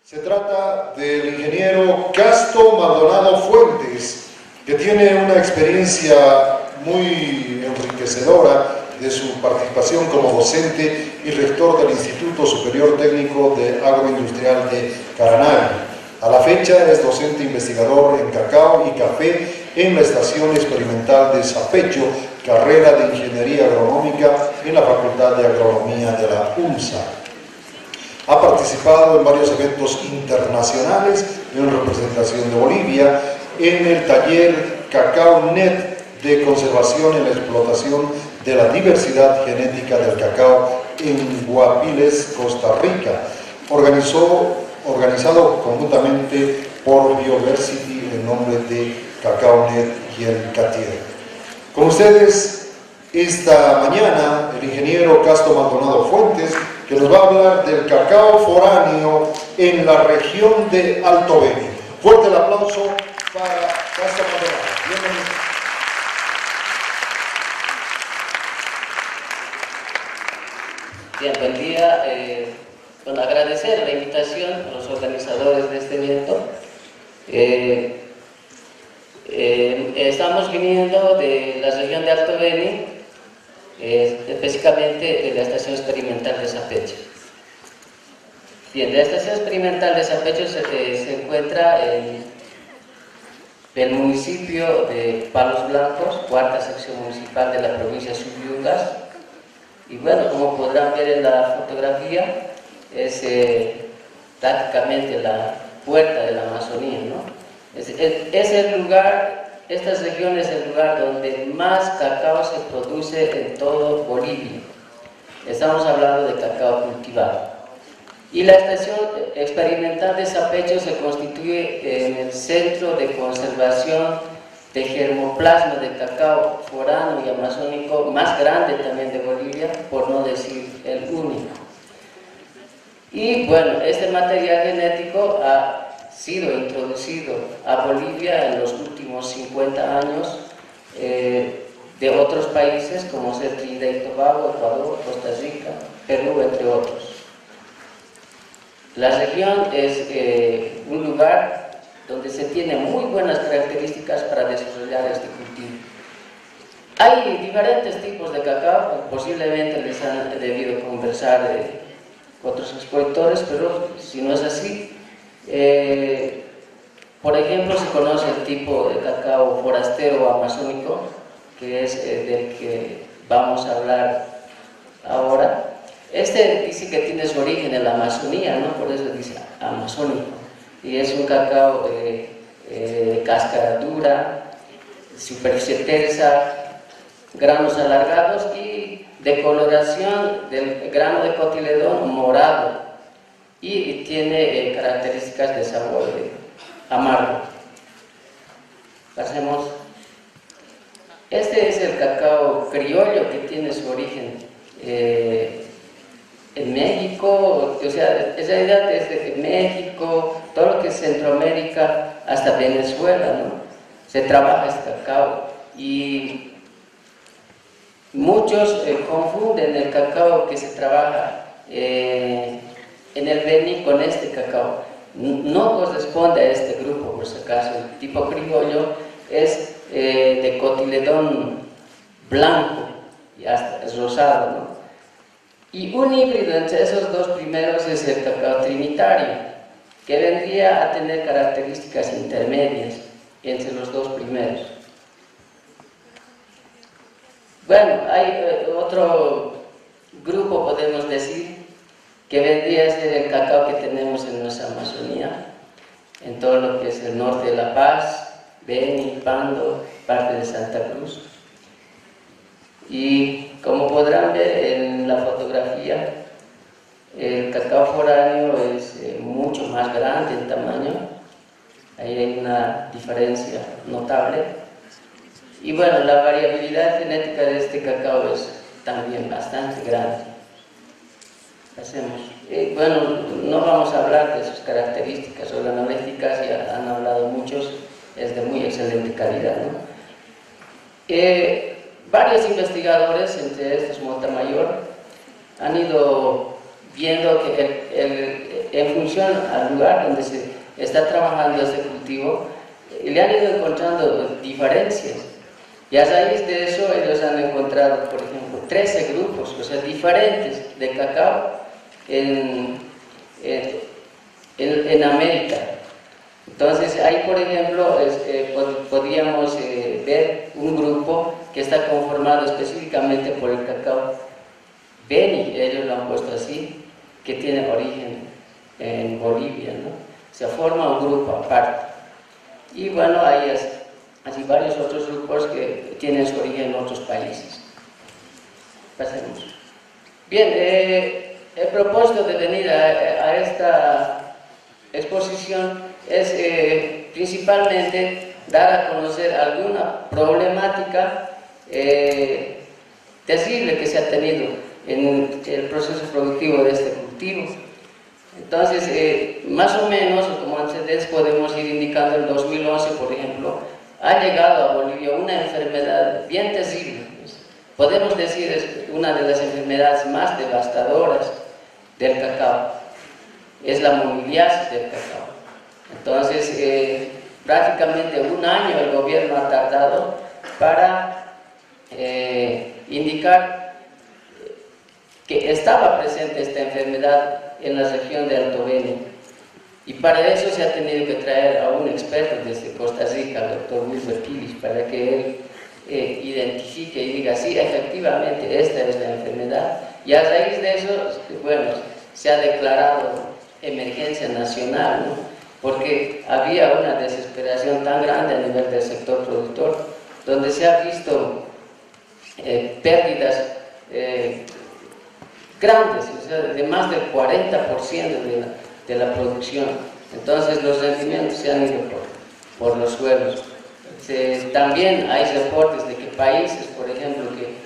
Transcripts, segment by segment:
Se trata del ingeniero Casto Maldonado Fuentes, que tiene una experiencia muy enriquecedora de su participación como docente y rector del Instituto Superior Técnico de Agroindustrial de Caranavi. A la fecha es docente investigador en cacao y café en la Estación Experimental de Sapecho, carrera de Ingeniería Agronómica en la Facultad de Agronomía de la UNSA. Ha participado en varios eventos internacionales en representación de Bolivia, en el taller Cacao Net de conservación y la explotación de la diversidad genética del cacao en Guapiles, Costa Rica, organizado conjuntamente por Bioversity en nombre de Cacao Net y el CATIER. Con ustedes esta mañana el ingeniero Casto Maldonado Fuentes, que nos va a hablar del cacao foráneo en la región de Alto Beni. Fuerte el aplauso para Casto Maldonado. Bienvenido. Bien, buen día. Bueno, agradecer la invitación a los organizadores de este evento. Estamos viniendo de la región de Alto Beni, específicamente de la Estación Experimental de Sapecho. Bien, la Estación Experimental de Sapecho se encuentra en el municipio de Palos Blancos, cuarta sección municipal de la provincia de Subiungas. Y bueno, como podrán ver en la fotografía, es prácticamente la puerta de la Amazonía, ¿no? Es el lugar. Esta región es el lugar donde más cacao se produce en todo Bolivia. Estamos hablando de cacao cultivado. Y la Estación Experimental de Sapecho se constituye en el centro de conservación de germoplasma de cacao foráneo y amazónico más grande también de Bolivia, por no decir el único. Y bueno, este material genético ha sido introducido a Bolivia en los últimos 50 años de otros países como Trinidad y Tobago, Ecuador, Costa Rica, Perú, entre otros. La región es un lugar donde se tienen muy buenas características para desarrollar este cultivo. Hay diferentes tipos de cacao, posiblemente les han debido conversar con otros expositores, pero si no es así, por ejemplo, se conoce el tipo de cacao forastero o amazónico, que es del que vamos a hablar ahora. Este dice que tiene su origen en la Amazonía, ¿no? Por eso dice amazónico. Y es un cacao de cáscara dura, superficie tersa, granos alargados y de coloración del grano de cotiledón morado. Y tiene características de sabor amargo. Pasemos. Este es el cacao criollo que tiene su origen en México, o sea, en realidad desde México, todo lo que es Centroamérica hasta Venezuela, ¿no? Se trabaja este cacao y muchos confunden el cacao que se trabaja en el Beni con este cacao. No corresponde a este grupo, por si acaso. El tipo criollo es de cotiledón blanco y hasta es rosado, ¿no? Y un híbrido entre esos dos primeros es el cacao trinitario, que vendría a tener características intermedias entre los dos primeros. Bueno, hay otro grupo, podemos decir, que vendría a ser el cacao que tenemos en nuestra Amazonía, en todo lo que es el norte de La Paz, Beni, Pando, parte de Santa Cruz. Y como podrán ver en la fotografía, el cacao foráneo es mucho más grande en tamaño. Ahí hay una diferencia notable. Y bueno, la variabilidad genética de este cacao es también bastante grande. Hacemos. Bueno, no vamos a hablar de sus características organolépticas, ya han hablado muchos, es de muy excelente calidad, ¿no? Varios investigadores, entre estos Montamayor, han ido viendo que en función al lugar donde se está trabajando este cultivo, le han ido encontrando diferencias. Y a raíz de eso ellos han encontrado, por ejemplo, 13 grupos, o sea, diferentes de cacao en América. Entonces, ahí, por ejemplo, podríamos ver un grupo que está conformado específicamente por el cacao Beni, ellos lo han puesto así, que tiene origen en Bolivia, ¿no? Se forma un grupo aparte. Y bueno, hay así varios otros grupos que tienen su origen en otros países. Pasemos. Bien, el propósito de venir a esta exposición es principalmente dar a conocer alguna problemática terrible que se ha tenido en el proceso productivo de este cultivo. Entonces, más o menos, como antecedentes podemos ir indicando, en 2011, por ejemplo, ha llegado a Bolivia una enfermedad bien terrible. Podemos decir es una de las enfermedades más devastadoras del cacao. Es la moniliasis del cacao. Entonces, prácticamente un año el gobierno ha tardado para indicar que estaba presente esta enfermedad en la región de Alto Beni. Y para eso se ha tenido que traer a un experto desde Costa Rica, el doctor Wilber Pilis, para que él identifique y diga, sí, efectivamente, esta es la enfermedad. Y a raíz de eso, bueno, se ha declarado emergencia nacional, ¿no? Porque había una desesperación tan grande a nivel del sector productor, donde se ha visto pérdidas grandes, o sea, de más del 40% de la producción. Entonces los rendimientos se han ido por los suelos. También hay reportes de que países, por ejemplo, que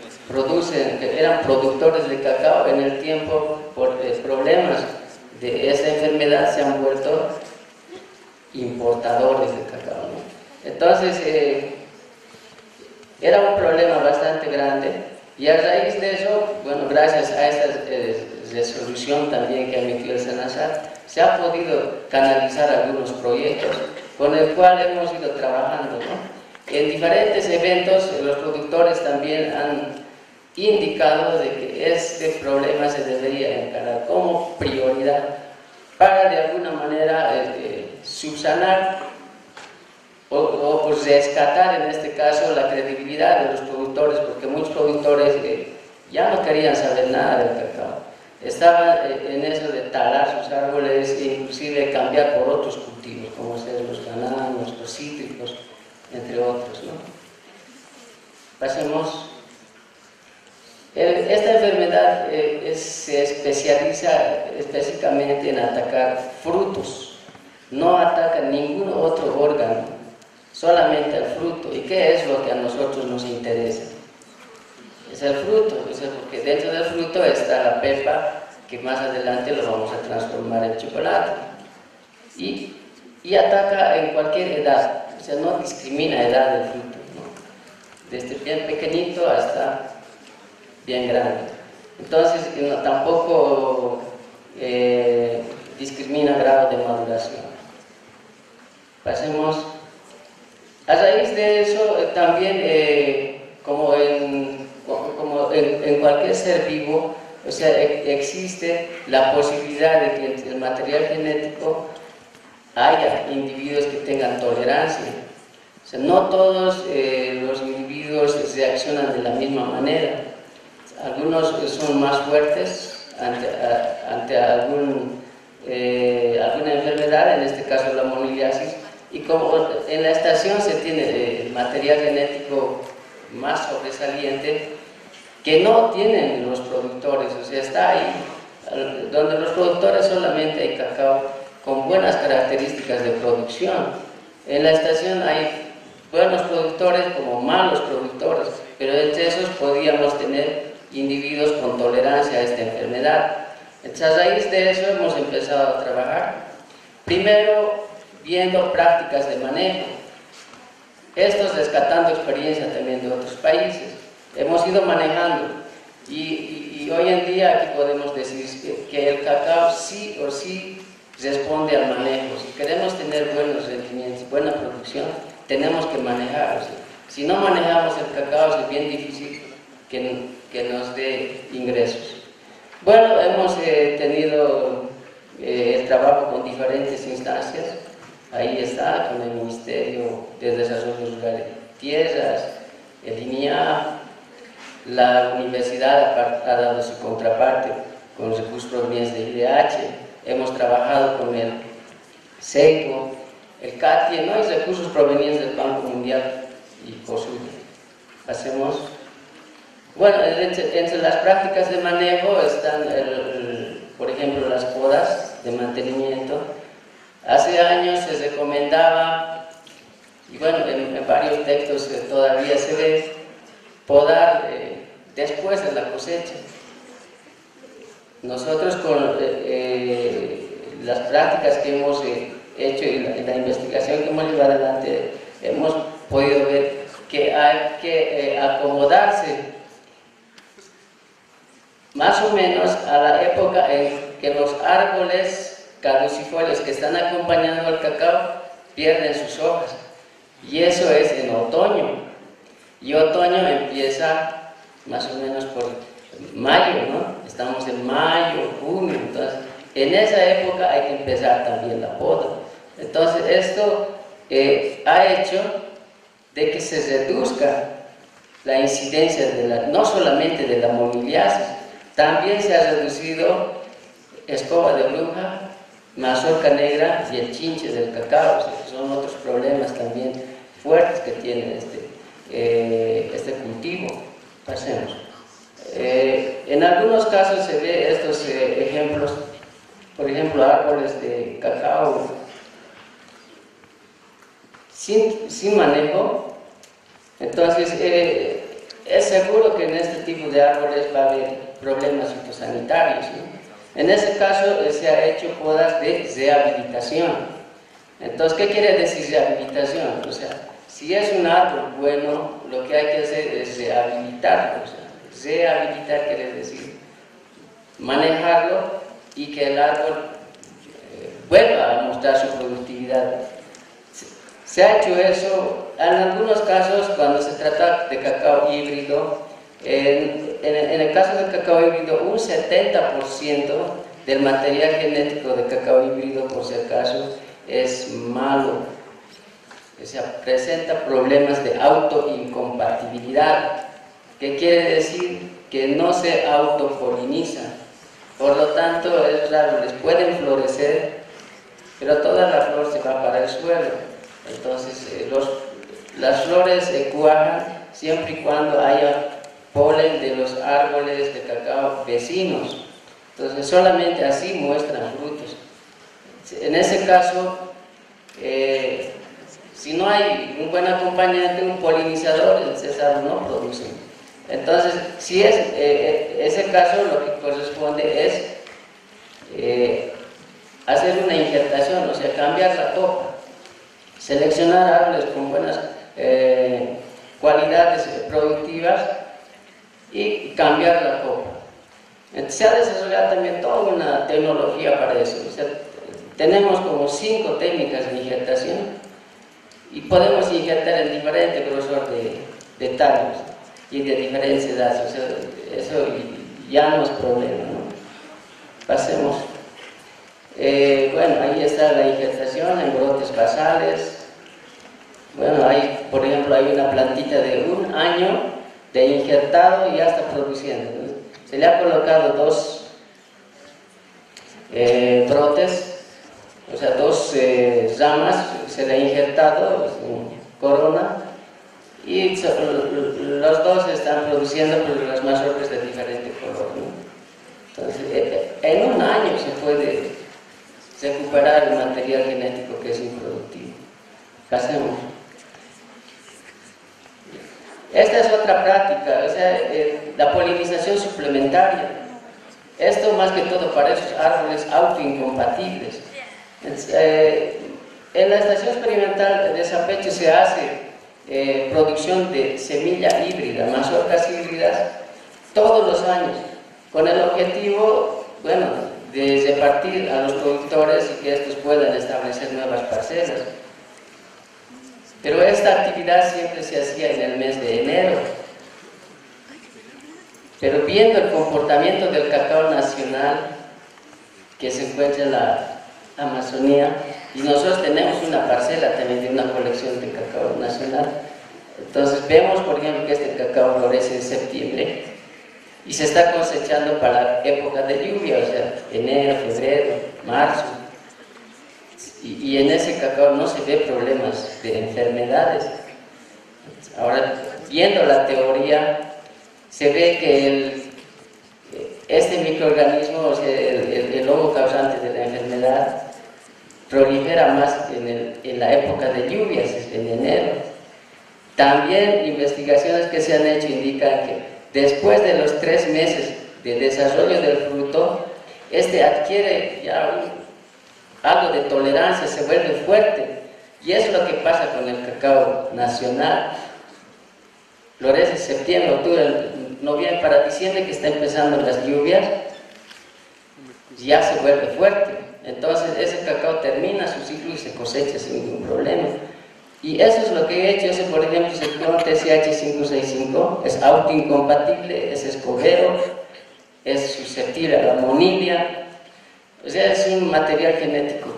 eran productores de cacao, en el tiempo, por problemas de esa enfermedad, se han vuelto importadores de cacao, ¿no? Entonces, era un problema bastante grande, y a raíz de eso, bueno, gracias a esta resolución también que emitió el SENASAT, se ha podido canalizar algunos proyectos con el cual hemos ido trabajando, ¿no? En diferentes eventos los productores también han indicado de que este problema se debería encarar como prioridad para de alguna manera subsanar o rescatar en este caso la credibilidad de los productores, porque muchos productores ya no querían saber nada del cacao. Estaban en eso de talar sus árboles e inclusive cambiar por otros cultivos, como ser los bananos, los cítricos, entre otros, ¿no? Pasemos. Esta enfermedad se especializa específicamente en atacar frutos, no ataca ningún otro órgano, solamente el fruto. ¿Y qué es lo que a nosotros nos interesa? Es el fruto, porque dentro del fruto está la pepa, que más adelante lo vamos a transformar en chocolate. Y ataca en cualquier edad, o sea, no discrimina edad del fruto, ¿no? Desde bien pequeñito hasta bien grande. Entonces, tampoco discrimina grado de maduración. Pasemos. A raíz de eso, también, como en cualquier ser vivo, o sea, existe la posibilidad de que en el material genético haya individuos que tengan tolerancia. O sea, no todos los individuos reaccionan de la misma manera. Algunos son más fuertes ante alguna enfermedad, en este caso la moniliasis, y como en la estación se tiene material genético más sobresaliente que no tienen los productores, o sea, está ahí, donde los productores solamente hay cacao con buenas características de producción. En la estación hay buenos productores como malos productores, pero entre esos podríamos tener individuos con tolerancia a esta enfermedad. Entonces, a raíz de eso hemos empezado a trabajar, primero viendo prácticas de manejo, estos rescatando experiencia también de otros países. Hemos ido manejando y hoy en día aquí podemos decir que el cacao sí o sí responde al manejo. Si queremos tener buenos rendimientos, buena producción, tenemos que manejarlos. Si no manejamos el cacao, es bien difícil que nos dé ingresos. Bueno, hemos tenido el trabajo con diferentes instancias. Ahí está, con el Ministerio de Desarrollo Rural y Tierras, el INIA, la universidad ha dado su contraparte con recursos provenientes de IDH, hemos trabajado con el SECO, el CATIE, no hay recursos provenientes del Banco Mundial y COSUD. Hacemos, bueno, entre las prácticas de manejo están, por ejemplo, las podas de mantenimiento. Hace años se recomendaba, y bueno, en varios textos todavía se ve, podar después de la cosecha. Nosotros con las prácticas que hemos hecho y la investigación que hemos llevado adelante, hemos podido ver que hay que acomodarse más o menos a la época en que los árboles caducifolios que están acompañando al cacao pierden sus hojas, y eso es en otoño, y otoño empieza más o menos por mayo, ¿no? Estamos en mayo, junio, entonces en esa época hay que empezar también la poda. Entonces esto ha hecho de que se reduzca la incidencia no solamente de la moniliasis, también se ha reducido escoba de bruja, mazorca negra y el chinche del cacao. O sea, son otros problemas también fuertes que tiene este cultivo. Pasemos. En algunos casos se ve estos ejemplos, por ejemplo, árboles de cacao sin manejo. Entonces es seguro que en este tipo de árboles va a haber problemas fitosanitarios, ¿no? En ese caso se ha hecho podas de rehabilitación. Entonces, ¿qué quiere decir rehabilitación? O sea, si es un árbol bueno, lo que hay que hacer es rehabilitarlo. O sea, rehabilitar quiere decir manejarlo y que el árbol vuelva a mostrar su productividad. Se ha hecho eso en algunos casos cuando se trata de cacao híbrido. En el caso del cacao híbrido, un 70% del material genético de cacao híbrido, por si acaso, es malo. O sea, presenta problemas de autoincompatibilidad, que quiere decir que no se autopolinizan. Por lo tanto, esos árboles pueden florecer, pero toda la flor se va para el suelo. Entonces, las flores cuajan siempre y cuando haya polen de los árboles de cacao vecinos. Entonces, solamente así muestran frutos. En ese caso, si no hay un buen acompañante, un polinizador, el árbol no produce. Entonces, si es ese caso, lo que corresponde es hacer una injertación, o sea, cambiar la copa, seleccionar árboles con buenas cualidades productivas y cambiar la copa. Entonces, se ha desarrollado también toda una tecnología para eso. O sea, tenemos como 5 técnicas de injertación y podemos injertar en diferente grosor de tallos y de diferentes edades. O sea, eso ya no es problema, ¿no? Pasemos. Bueno, ahí está la injertación en brotes basales. Bueno, hay, por ejemplo, hay una plantita de 1 año de injertado y ya está produciendo, ¿no? Se le ha colocado 2 brotes, o sea, 2 ramas, se le ha injertado corona, y los 2 están produciendo, pero las mazorcas de diferente color, ¿no? Entonces, en 1 año se puede recuperar el material genético que es improductivo. ¿Qué hacemos? Esta es otra práctica, o sea, la polinización suplementaria. Esto más que todo para esos árboles autoincompatibles. En la estación experimental de Sapeche se hace producción de semilla híbrida, mazorcas híbridas, todos los años, con el objetivo, bueno, de repartir a los productores y que estos puedan establecer nuevas parcelas. Pero esta actividad siempre se hacía en el mes de enero. Pero viendo el comportamiento del cacao nacional que se encuentra en la Amazonía, y nosotros tenemos una parcela también de una colección de cacao nacional, entonces vemos, por ejemplo, que este cacao florece en septiembre y se está cosechando para la época de lluvia, o sea, enero, febrero, marzo. Y en ese cacao no se ve problemas de enfermedades. Ahora, viendo la teoría, se ve que este microorganismo, o sea, el hongo causante de la enfermedad, prolifera más en la época de lluvias, en enero. También investigaciones que se han hecho indican que después de los 3 meses de desarrollo del fruto, este adquiere ya algo de tolerancia, se vuelve fuerte, y eso es lo que pasa con el cacao nacional. Florece septiembre, octubre, noviembre, para diciembre, que está empezando las lluvias, ya se vuelve fuerte. Entonces ese cacao termina su ciclo y se cosecha sin ningún problema. Y eso es lo que he hecho. Ese, por ejemplo, es el clon TCH565, es autoincompatible, es escobero, es susceptible a la monilla. O sea, es un material genético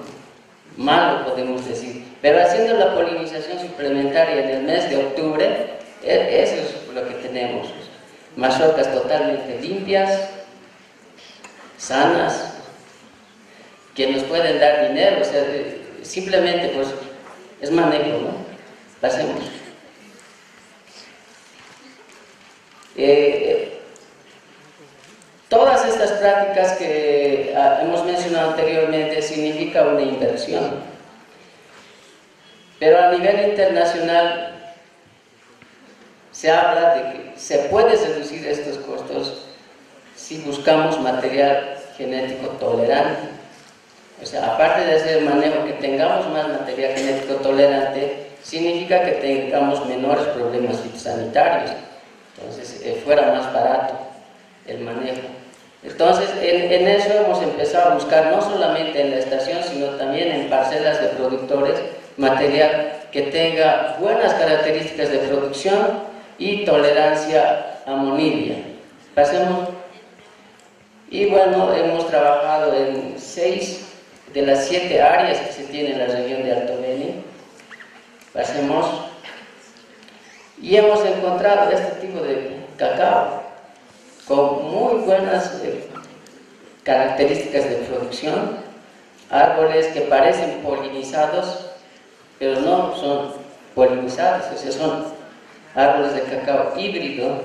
malo, podemos decir. Pero haciendo la polinización suplementaria en el mes de octubre, eso es lo que tenemos. Mazorcas totalmente limpias, sanas, que nos pueden dar dinero. O sea, simplemente pues es manejo, ¿no? Lo hacemos. Todas estas prácticas que hemos mencionado anteriormente significa una inversión. Pero a nivel internacional se habla de que se puede reducir estos costos si buscamos material genético tolerante. O sea, aparte de hacer el manejo, que tengamos más material genético tolerante, significa que tengamos menores problemas fitosanitarios. Entonces, fuera más barato el manejo. Entonces, en eso hemos empezado a buscar, no solamente en la estación, sino también en parcelas de productores, material que tenga buenas características de producción y tolerancia a monilla. Pasemos. Y bueno, hemos trabajado en 6 de las 7 áreas que se tienen en la región de Alto Beni. Pasemos. Y hemos encontrado este tipo de cacao con muy buenas características de producción, árboles que parecen polinizados, pero no son polinizados, o sea, son árboles de cacao híbrido,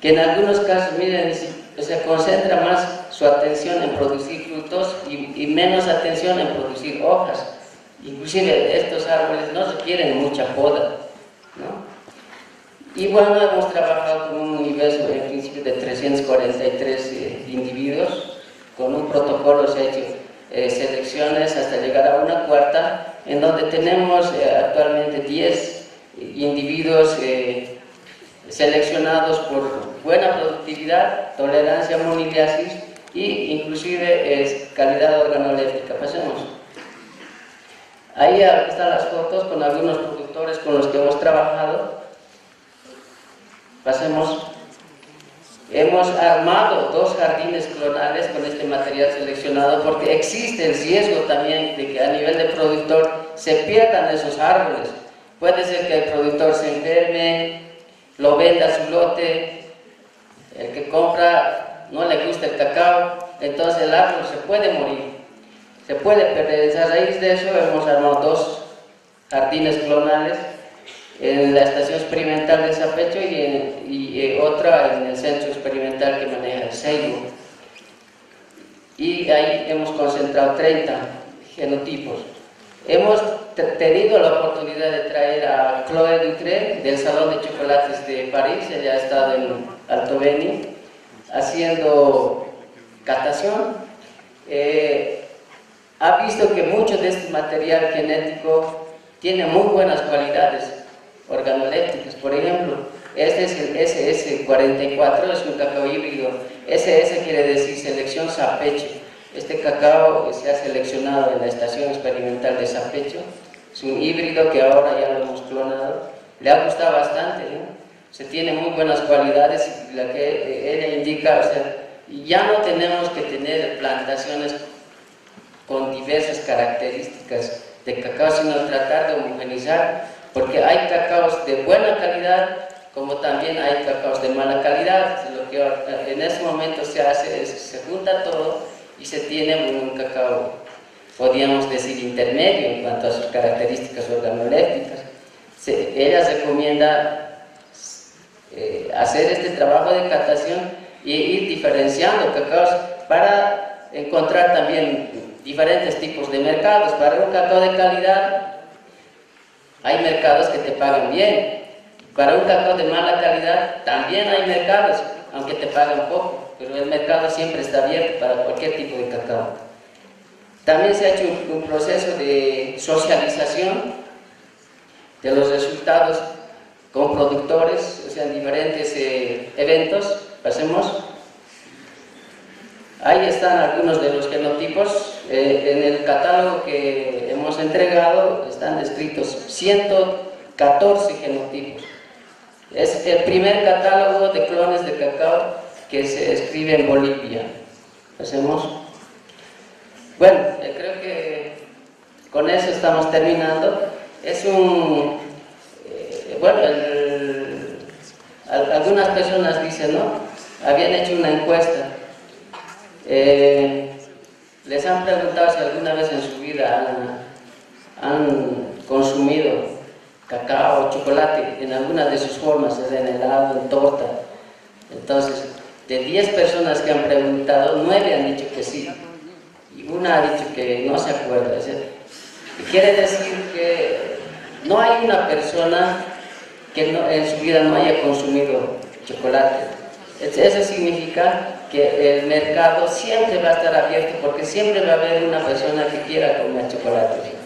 que en algunos casos, miren, o sea, concentra más su atención en producir frutos y menos atención en producir hojas. Inclusive estos árboles no requieren mucha poda, ¿no? Y bueno, hemos trabajado con un universo en principio de 343 individuos. Con un protocolo se ha hecho selecciones hasta llegar a una cuarta, en donde tenemos actualmente 10 individuos seleccionados por buena productividad, tolerancia a moniliasis e inclusive calidad organoléptica. Pasemos. Ahí están las fotos con algunos productores con los que hemos trabajado. Pasemos. Hemos armado 2 jardines clonales con este material seleccionado, porque existe el riesgo también de que a nivel de productor se pierdan esos árboles. Puede ser que el productor se enferme, lo venda su lote, el que compra no le gusta el cacao, entonces el árbol se puede morir, se puede perder. A raíz de eso hemos armado 2 jardines clonales en la estación experimental de Sapecho y otra en el centro experimental que maneja el Seibo. Y ahí hemos concentrado 30 genotipos. Hemos tenido la oportunidad de traer a Chloé Dutré del Salón de Chocolates de París. Ella ha estado en Alto Beni haciendo catación. Ha visto que mucho de este material genético tiene muy buenas cualidades organolépticas. Por ejemplo, este es el SS44, es un cacao híbrido. SS quiere decir selección Sapeche. Este cacao se ha seleccionado en la estación experimental de Sapecho. Es un híbrido que ahora ya lo hemos clonado. Le ha gustado bastante, ¿no? Se tiene muy buenas cualidades y la que ella indica, o sea, ya no tenemos que tener plantaciones con diversas características de cacao, sino tratar de homogenizar, porque hay cacaos de buena calidad, como también hay cacaos de mala calidad. Lo que en este momento se hace es se junta todo y se tiene un cacao, podríamos decir, intermedio en cuanto a sus características organolépticas. Ella recomienda hacer este trabajo de catación y ir diferenciando cacaos para encontrar también diferentes tipos de mercados. Para un cacao de calidad hay mercados que te pagan bien. Para un cacao de mala calidad también hay mercados, aunque te pagan poco, pero el mercado siempre está abierto para cualquier tipo de cacao. También se ha hecho un proceso de socialización de los resultados con productores, o sea, en diferentes eventos. Pasemos. Ahí están algunos de los genotipos. En el catálogo que hemos entregado están descritos 114 genotipos. Es el primer catálogo de clones de cacao que se escribe en Bolivia. Pasemos. Bueno, creo que con eso estamos terminando. Es un... bueno, algunas personas dicen, ¿no? Habían hecho una encuesta. Les han preguntado si alguna vez en su vida han consumido cacao o chocolate en alguna de sus formas, en helado, en torta. Entonces, de 10 personas que han preguntado, 9 han dicho que sí. Y una ha dicho que no se acuerda. Quiere decir que no hay una persona que en su vida no haya consumido chocolate. Eso significa que el mercado siempre va a estar abierto, porque siempre va a haber una persona que quiera comer chocolate.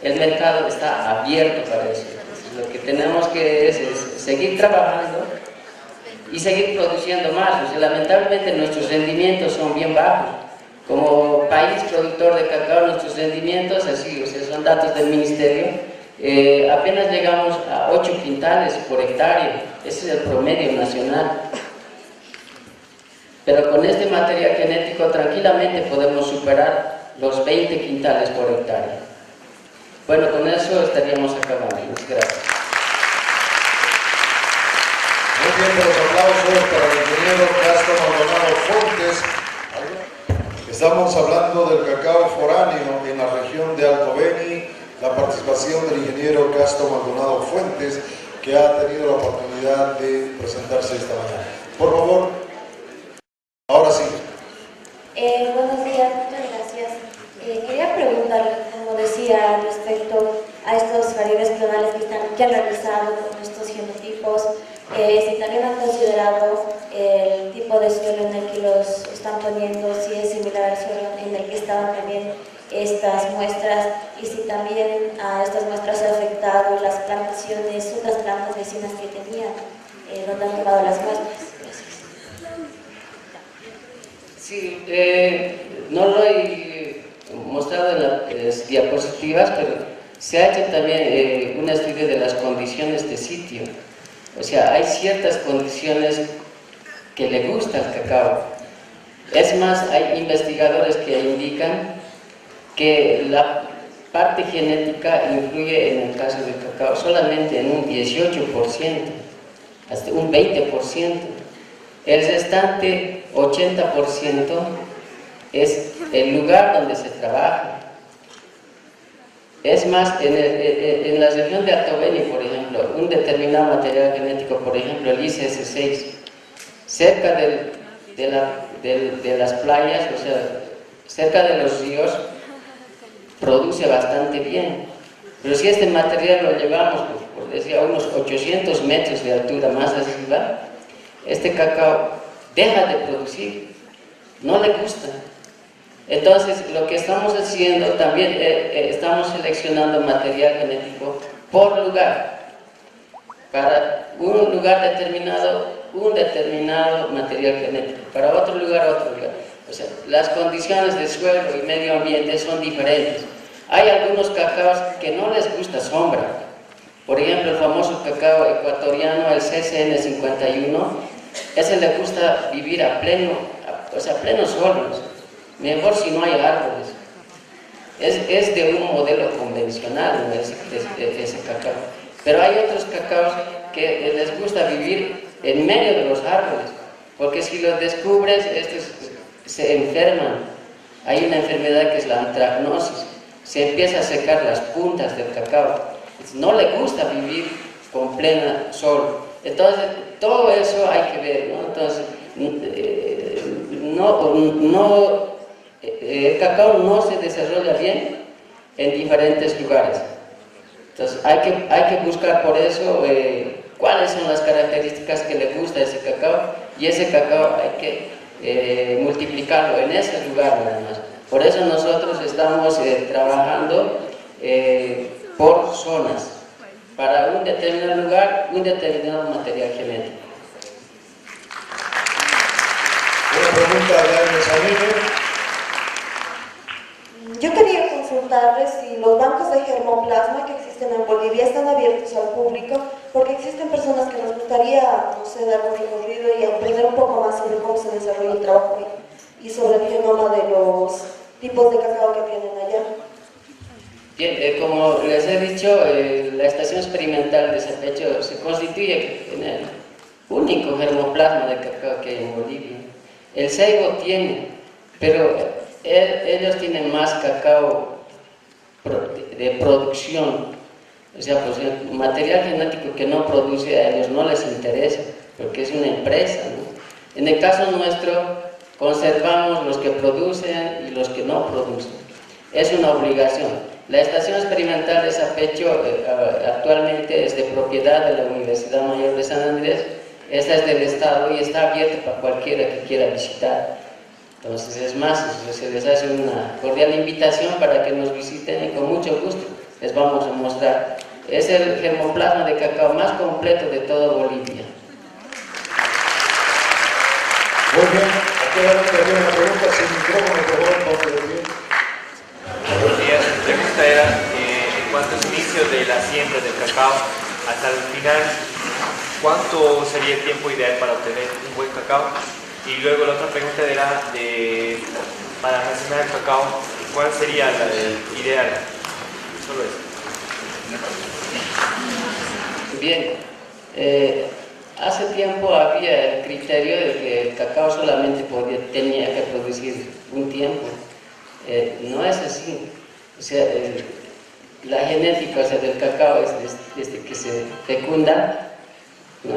El mercado está abierto para eso. Lo que tenemos que es seguir trabajando y seguir produciendo más. O sea, lamentablemente nuestros rendimientos son bien bajos. Como país productor de cacao, nuestros rendimientos, así, o sea, son datos del ministerio, apenas llegamos a 8 quintales por hectárea. Ese es el promedio nacional. Pero con este material genético tranquilamente podemos superar los 20 quintales por hectárea. Bueno, con eso estaríamos acabando. Muchas gracias. Muy bien, los aplausos para el ingeniero Castro Maldonado Fuentes. Estamos hablando del cacao foráneo en la región de Alto Beni, la participación del ingeniero Castro Maldonado Fuentes, que ha tenido la oportunidad de presentarse esta mañana. Por favor, ahora sí. Buenos días, muchas gracias. Quería preguntarle, como decía, respecto a estos variables clonales que han realizado con estos genotipos, si también han considerado el tipo de suelo en el que los están poniendo, si es similar al suelo en el que estaban también estas muestras, y si también a estas muestras ha afectado las plantaciones, otras plantas vecinas que tenían, donde han tomado las muestras. Gracias. Sí, no lo he mostrado en las diapositivas, pero se ha hecho también un estudio de las condiciones de sitio. O sea, hay ciertas condiciones que le gusta el cacao. Es más, hay investigadores que indican que la parte genética influye en el caso del cacao solamente en un 18%, hasta un 20%. El restante 80% es el lugar donde se trabaja. Es más, en la región de Alto Beni, por ejemplo, un determinado material genético, por ejemplo el ICS6, cerca de las playas, o sea, cerca de los ríos, produce bastante bien. Pero si este material lo llevamos, por decir, a unos 800 metros de altura más arriba, este cacao deja de producir, no le gusta. Entonces, lo que estamos haciendo también, estamos seleccionando material genético por lugar. Para un lugar determinado, un determinado material genético. Para otro lugar, otro lugar. O sea, las condiciones de suelo y medio ambiente son diferentes. Hay algunos cacaos que no les gusta sombra. Por ejemplo, el famoso cacao ecuatoriano, el CCN 51, ese le gusta vivir a pleno sol, mejor si no hay árboles. Es de un modelo convencional, ¿no? ese cacao. Pero hay otros cacaos que les gusta vivir en medio de los árboles, porque si los descubres, estos se enferman. Hay una enfermedad que es la antracnosis. Se empieza a secar las puntas del cacao. No le gusta vivir con plena sol. Entonces, todo eso hay que ver, ¿no? Entonces, el cacao no se desarrolla bien en diferentes lugares. Entonces, hay que buscar por eso cuáles son las características que le gusta a ese cacao, y ese cacao hay que multiplicarlo en ese lugar nada más. Por eso nosotros estamos trabajando por zonas, para un determinado lugar, un determinado material genético. Una pregunta de Agnes Samine. Yo quería consultarles si los bancos de germoplasma que existen en Bolivia están abiertos al público, porque existen personas que nos gustaría, no sé, dar un recorrido y aprender un poco más sobre cómo se desarrolla el trabajo y sobre el genoma de los tipos de cacao que tienen allá. Bien, como les he dicho, la estación experimental de Sapecho se constituye en el único germoplasma de cacao que hay en Bolivia. El Seibo tiene, pero ellos tienen más cacao de producción, o sea, pues el material genético que no produce a ellos no les interesa, porque es una empresa, ¿no? En el caso nuestro, conservamos los que producen y los que no producen. Es una obligación. La estación experimental de Sapecho actualmente es de propiedad de la Universidad Mayor de San Andrés. Esta es del Estado y está abierta para cualquiera que quiera visitar. Entonces, es más, se les hace una cordial invitación para que nos visiten y con mucho gusto les vamos a mostrar. Es el germoplasma de cacao más completo de toda Bolivia. Muy bien, aquí adelante había una pregunta sin micrófono, por favor, parte de pie. Buenos días, mi pregunta era en cuanto a los inicios de la siembra del cacao hasta el final, ¿cuánto sería el tiempo ideal para obtener un buen cacao? Y luego la otra pregunta era para almacenar el cacao, ¿cuál sería la ideal? Solo eso. Bien, hace tiempo había el criterio de que el cacao solamente tenía que producir un tiempo. No es así. O sea, la genética, o sea, del cacao es desde que se fecunda, ¿no?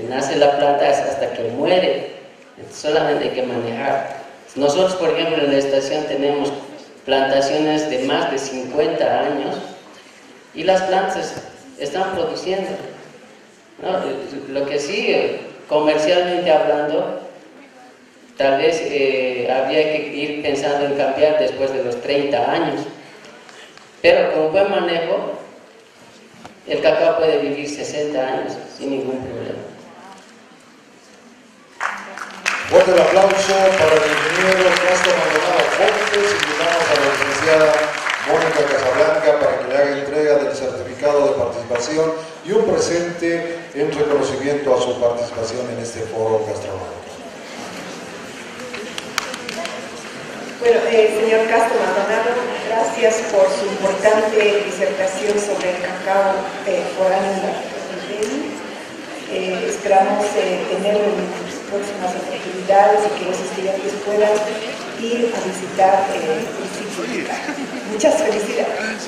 Nace la planta hasta que muere. Solamente hay que manejar. Nosotros, por ejemplo, en la estación tenemos plantaciones de más de 50 años y las plantas están produciendo, ¿no? Lo que sí, comercialmente hablando, tal vez habría que ir pensando en cambiar después de los 30 años, pero con buen manejo el cacao puede vivir 60 años sin ningún problema. Fuerte el aplauso para el ingeniero Castro Maldonado Fuentes. Invitamos a la licenciada Mónica Casablanca para que le haga entrega del certificado de participación y un presente en reconocimiento a su participación en este foro gastronómico. Bueno, señor Castro Maldonado, gracias por su importante disertación sobre el cacao foráneo en la región. Esperamos tener próximas oportunidades y que los estudiantes puedan ir a visitar el sitio. Muchas felicidades.